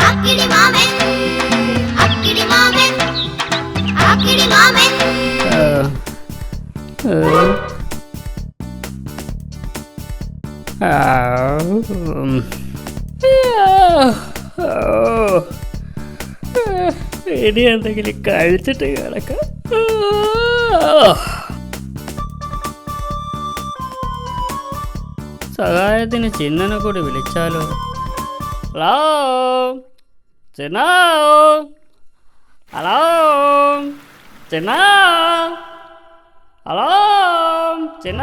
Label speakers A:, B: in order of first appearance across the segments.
A: അക്കിടി മാമൻ അക്കിടി മാമൻ അക്കിടി മാമൻ
B: ഇനി എന്തെങ്കിലും കഴിച്ചിട്ട് കിടക്കാം. സഹായത്തിന് ചിന്നനെ കൂടി വിളിച്ചാലോ? ഹലോ ചിന്ന, ഹലോ ചിന്ന, ഹലോ ചിന്ന.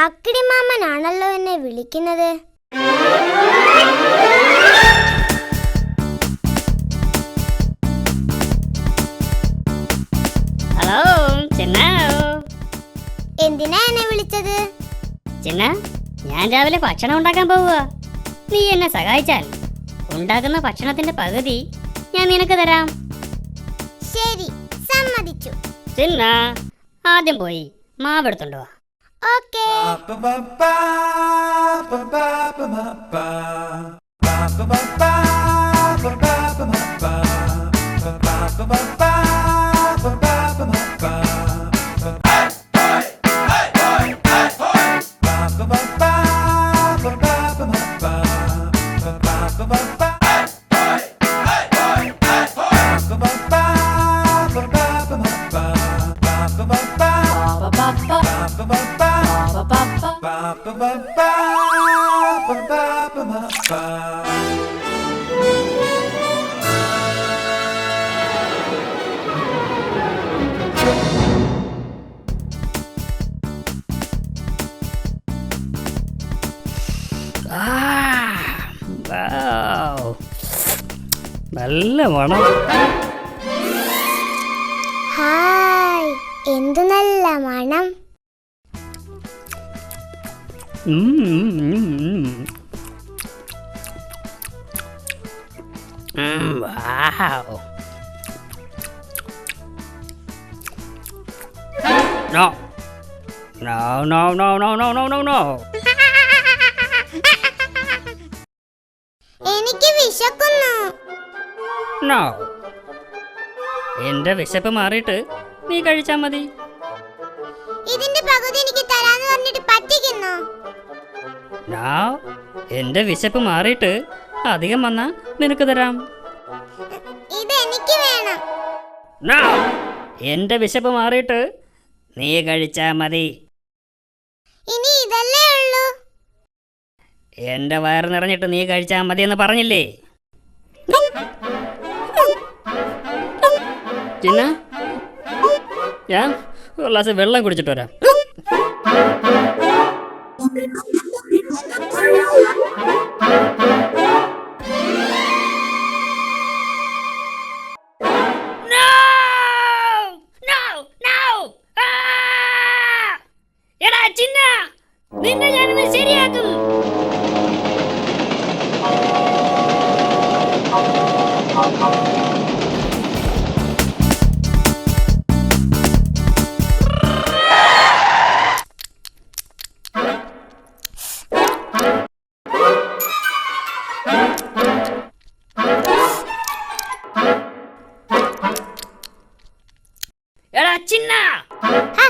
A: അക്കിടി മാമനാണല്ലോ എന്നെ വിളിക്കുന്നത്.
B: ഹലോ ചിന്ന.
A: എന്തിനാ എന്നെ വിളിച്ചത്?
B: ചിന്ന, ഞാൻ രാവിലെ ഭക്ഷണം ഉണ്ടാക്കാൻ പോവുക. നീ എന്നെ സഹായിച്ചാൽ ഉണ്ടാക്കുന്ന ഭക്ഷണത്തിന്റെ പകുതി ഞാൻ നിനക്ക് തരാം.
A: ശരി, സമ്മതിച്ചു.
B: ചിന്ന, ആദ്യം പോയി മാവെടുത്തോണ്ട് വാ.
A: ഓക്കേ.
B: നല്ല മണം.
A: ഹായ്, എന്ത് നല്ല മണം.
B: Wow. No. No, no, no, no, no, no, no, no.
A: എനിക്ക് വിശക്കുന്നു.
B: No. എന്റെ വിശപ്പ് മാറിയിട്ട് നീ കഴിച്ചാ മതി.
A: ഇതിന്റെ പകുതി എനിക്ക് തരാന്ന് പറഞ്ഞിട്ട് പറ്റിക്കുന്നു.
B: No. എന്റെ വിശപ്പ് മാറിയിട്ട് അധികം വന്നാ നിനക്ക് തരാം.
A: ഇതെനിക്ക് വേണം.
B: No. എന്റെ വിശപ്പ് മാറിയിട്ട് നീ കഴിച്ചാ മതി.
A: ഇനി ഇതല്ലേ ഉള്ളൂ.
B: എന്റെ വയറ് നിറഞ്ഞിട്ട് നീ കഴിച്ചാ മതി എന്ന് പറഞ്ഞില്ലേ? ചിന്ന, ഞാൻ ഒരു ഗ്ലാസ് വെള്ളം കുടിച്ചിട്ട് വരാം. എടാ ചിന്ന, നിന്നെ ഞാനിന്ന് ശരിയാക്കും. എടാ ചിന്ന,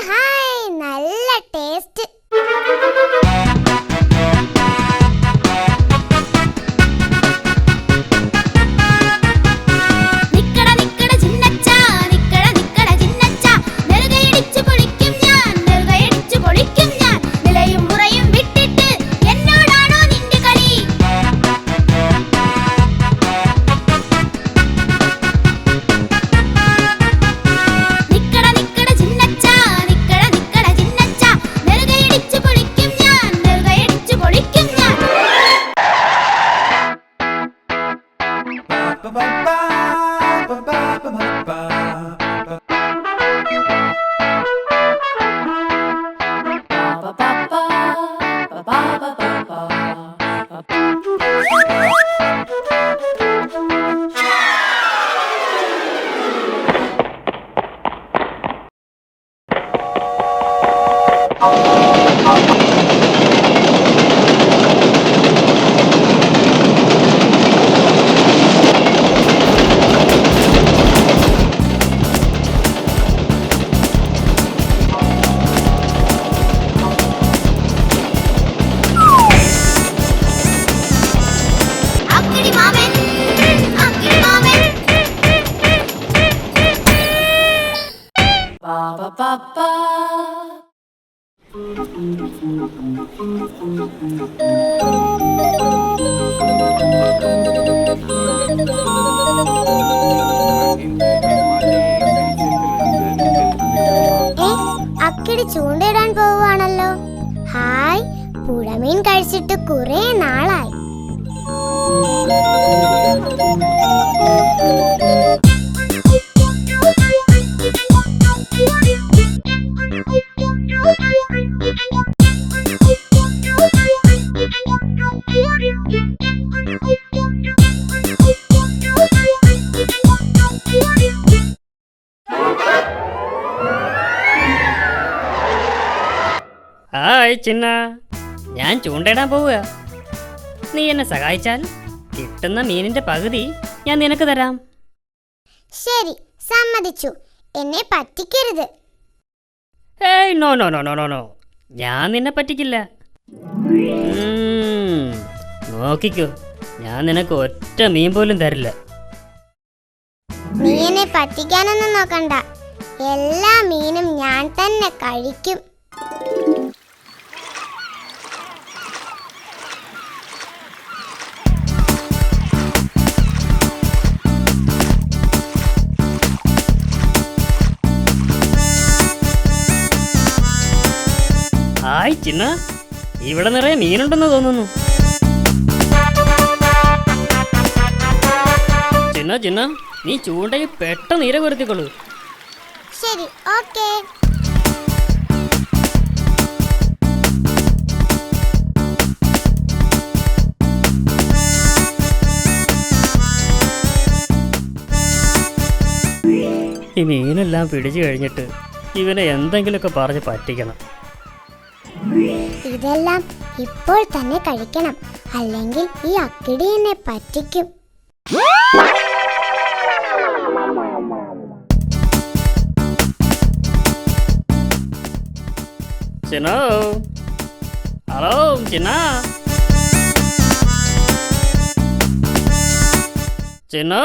A: ഹായ്, നല്ല ടേസ്റ്റ്. അക്കിടി ചൂണ്ടയിടാൻ പോവുകയാണല്ലോ. ഹായ്, പുഴമീൻ കഴിച്ചിട്ട് കുറെ നാളായി.
B: ഹായ് ചിന്ന, ഞാൻ ചൂണ്ടയിടാൻ പോവുക. നീ എന്നെ സഹായിച്ചാൽ കിട്ടുന്ന മീനിന്റെ പകുതി ഞാൻ നിനക്ക് തരാം.
A: ശരി, സമ്മതിച്ചു. എന്നെ പറ്റിക്കരുത്.
B: ഏയ് no no no no no no, ഞാൻ നിന്നെ പറ്റിക്കില്ല. നോക്കിക്കോ, ഞാൻ നിനക്ക് ഒറ്റ മീൻ പോലും തരില്ല.
A: നീ എന്നെ പറ്റിക്കാനൊന്നും നോക്കണ്ട. എല്ലാ മീനും ഞാൻ തന്നെ കഴിക്കും.
B: ഹായ് ചിന്ന, ഇവിടെ നിറയെ മീനുണ്ടെന്ന് തോന്നുന്നു. ചിന്ന ചിന്ന, നീ ചൂണ്ടയിൽ പെട്ടെന്ന് ഇര കൊരുത്തിക്കൊള്ളു.
A: ശരി, ഓക്കേ.
B: ഈ മീനെല്ലാം പിടിച്ചു കഴിഞ്ഞിട്ട് ഇവനെ എന്തെങ്കിലുമൊക്കെ പറഞ്ഞ് പറ്റിക്കണം.
A: ഇതെല്ലാം ഇപ്പോൾ തന്നെ കഴിക്കണം, അല്ലെങ്കിൽ ഈ അക്കിടി എന്നെ പറ്റിക്കും.
B: ചിന്നോ, ഹലോ ചിന്ന, ചിന്നോ,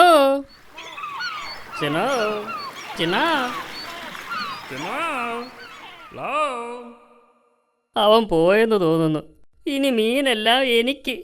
B: ചിന്നോ, ചിന്ന, ചിന്നോ, ഹലോ. അവൻ പോയെന്ന് തോന്നുന്നു. ഇനി മീനെല്ലാം എനിക്ക്.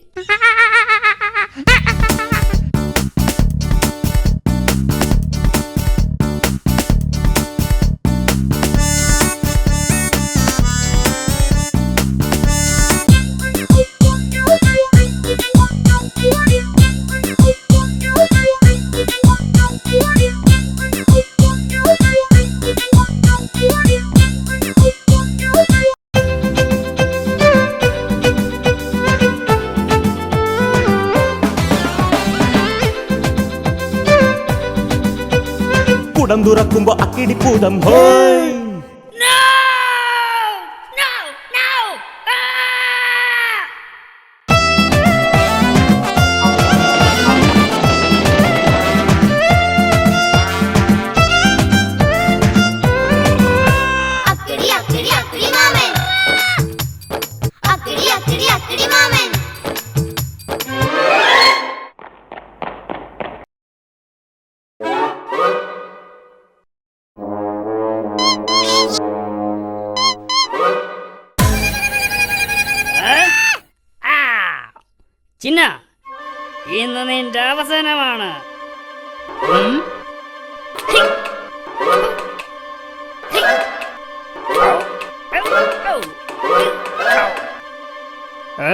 C: കുടം തുറക്കുമ്പോ അക്കിടിപ്പൂതം ഹോയ്.
A: അക്കിടി അക്കിടി അക്കിടി മാമൻ, അക്കിടി അക്കിടി അക്കിടി മാമൻ.
B: ചിന്ന, ഇന്ന് നിന്റെ അവസാനമാണ്. ഏ?